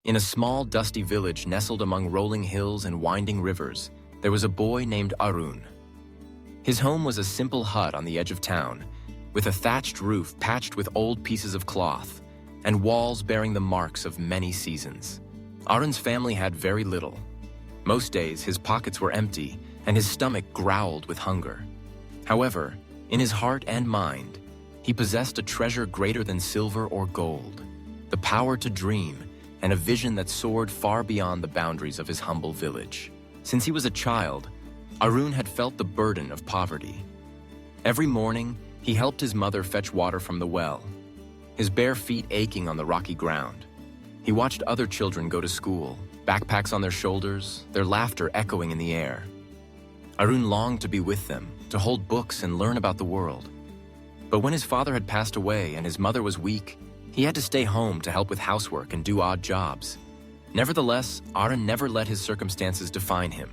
In a small, dusty village nestled among rolling hills and winding rivers, there was a boy named Arun. His home was a simple hut on the edge of town, with a thatched roof patched with old pieces of cloth and walls bearing the marks of many seasons. Arun's family had very little. Most days, his pockets were empty and his stomach growled with hunger. However, in his heart and mind, he possessed a treasure greater than silver or gold, the power to dream and a vision that soared far beyond the boundaries of his humble village. Since he was a child, Arun had felt the burden of poverty. Every morning, he helped his mother fetch water from the well, his bare feet aching on the rocky ground. He watched other children go to school, backpacks on their shoulders, their laughter echoing in the air. Arun longed to be with them, to hold books and learn about the world. But when his father had passed away and his mother was weak, he had to stay home to help with housework and do odd jobs. Nevertheless, Arun never let his circumstances define him.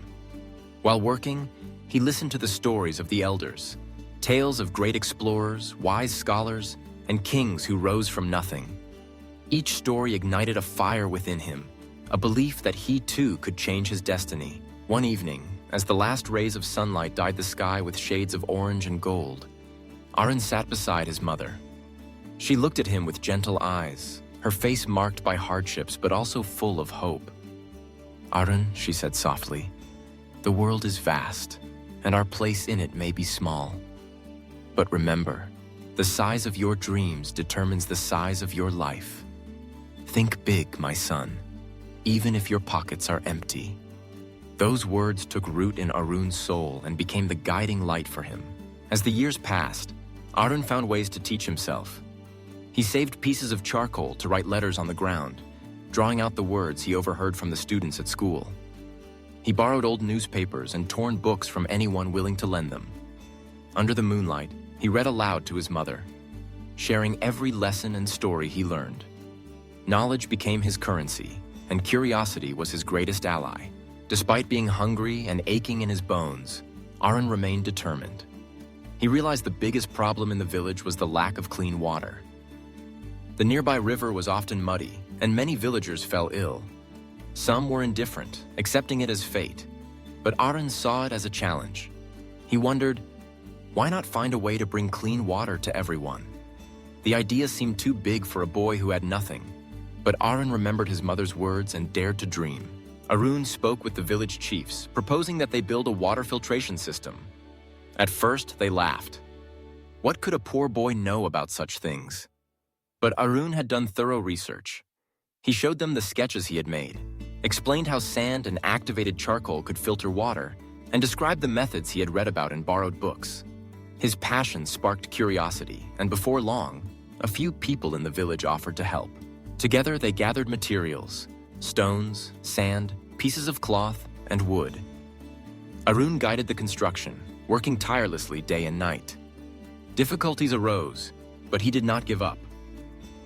While working, he listened to the stories of the elders, tales of great explorers, wise scholars, and kings who rose from nothing. Each story ignited a fire within him, a belief that he too could change his destiny. One evening, as the last rays of sunlight dyed the sky with shades of orange and gold, Arun sat beside his mother. She looked at him with gentle eyes, her face marked by hardships but also full of hope. "Arun," she said softly, "the world is vast, and our place in it may be small. But remember, the size of your dreams determines the size of your life. Think big, my son, even if your pockets are empty." Those words took root in Arun's soul and became the guiding light for him. As the years passed, Arun found ways to teach himself. He saved pieces of charcoal to write letters on the ground, drawing out the words he overheard from the students at school. He borrowed old newspapers and torn books from anyone willing to lend them. Under the moonlight, he read aloud to his mother, sharing every lesson and story he learned. Knowledge became his currency, and curiosity was his greatest ally. Despite being hungry and aching in his bones, Arun remained determined. He realized the biggest problem in the village was the lack of clean water. The nearby river was often muddy, and many villagers fell ill. Some were indifferent, accepting it as fate, but Arun saw it as a challenge. He wondered, why not find a way to bring clean water to everyone? The idea seemed too big for a boy who had nothing, but Arun remembered his mother's words and dared to dream. Arun spoke with the village chiefs, proposing that they build a water filtration system. At first, they laughed. What could a poor boy know about such things? But Arun had done thorough research. He showed them the sketches he had made, explained how sand and activated charcoal could filter water, and described the methods he had read about in borrowed books. His passion sparked curiosity, and before long, a few people in the village offered to help. Together, they gathered materials: stones, sand, pieces of cloth, and wood. Arun guided the construction, working tirelessly day and night. Difficulties arose, but he did not give up.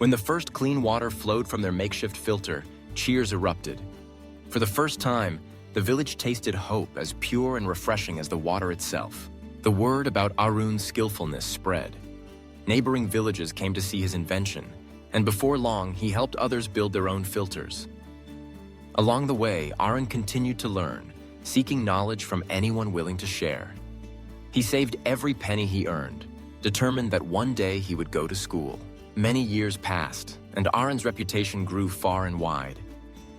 When the first clean water flowed from their makeshift filter, cheers erupted. For the first time, the village tasted hope as pure and refreshing as the water itself. The word about Arun's skillfulness spread. Neighboring villages came to see his invention, and before long, he helped others build their own filters. Along the way, Arun continued to learn, seeking knowledge from anyone willing to share. He saved every penny he earned, determined that one day he would go to school. Many years passed, and Arun's reputation grew far and wide.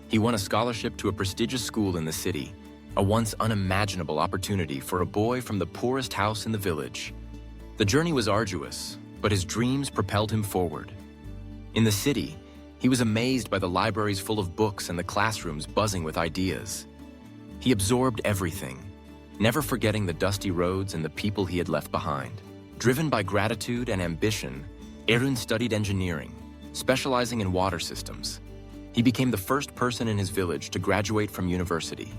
He won a scholarship to a prestigious school in the city, a once unimaginable opportunity for a boy from the poorest house in the village. The journey was arduous, but his dreams propelled him forward. In the city, he was amazed by the libraries full of books and the classrooms buzzing with ideas. He absorbed everything, never forgetting the dusty roads and the people he had left behind. Driven by gratitude and ambition, Arun studied engineering, specializing in water systems. He became the first person in his village to graduate from university.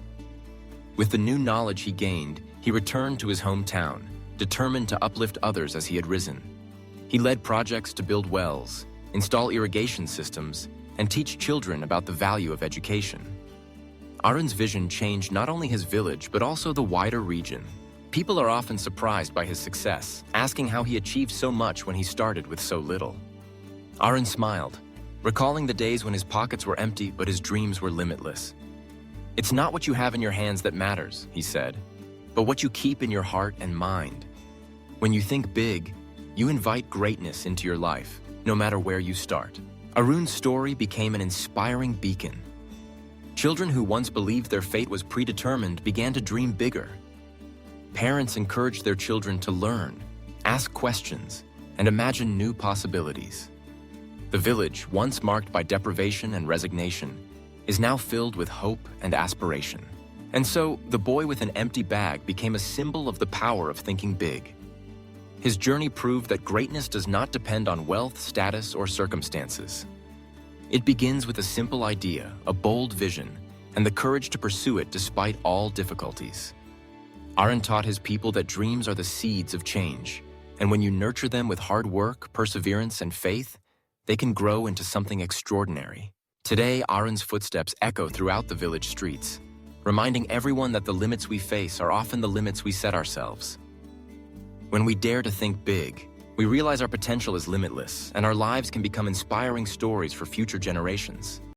With the new knowledge he gained, he returned to his hometown, determined to uplift others as he had risen. He led projects to build wells, install irrigation systems, and teach children about the value of education. Arun's vision changed not only his village, but also the wider region. People are often surprised by his success, asking how he achieved so much when he started with so little. Arun smiled. recalling the days when his pockets were empty but his dreams were limitless. "It's not what you have in your hands that matters," he said, "but what you keep in your heart and mind. When you think big, you invite greatness into your life, no matter where you start." Aaron's story became an inspiring beacon. Children who once believed their fate was predetermined began to dream bigger. Parents encouraged their children to learn, ask questions, and imagine new possibilities. The village, once marked by deprivation and resignation, is now filled with hope and aspiration. And so, the boy with an empty bag became a symbol of the power of thinking big. His journey proved that greatness does not depend on wealth, status, or circumstances. It begins with a simple idea, a bold vision, and the courage to pursue it despite all difficulties. Aaron taught his people that dreams are the seeds of change, and when you nurture them with hard work, perseverance, and faith, they can grow into something extraordinary. Today, Aaron's footsteps echo throughout the village streets, reminding everyone that the limits we face are often the limits we set ourselves. When we dare to think big, we realize our potential is limitless, and our lives can become inspiring stories for future generations.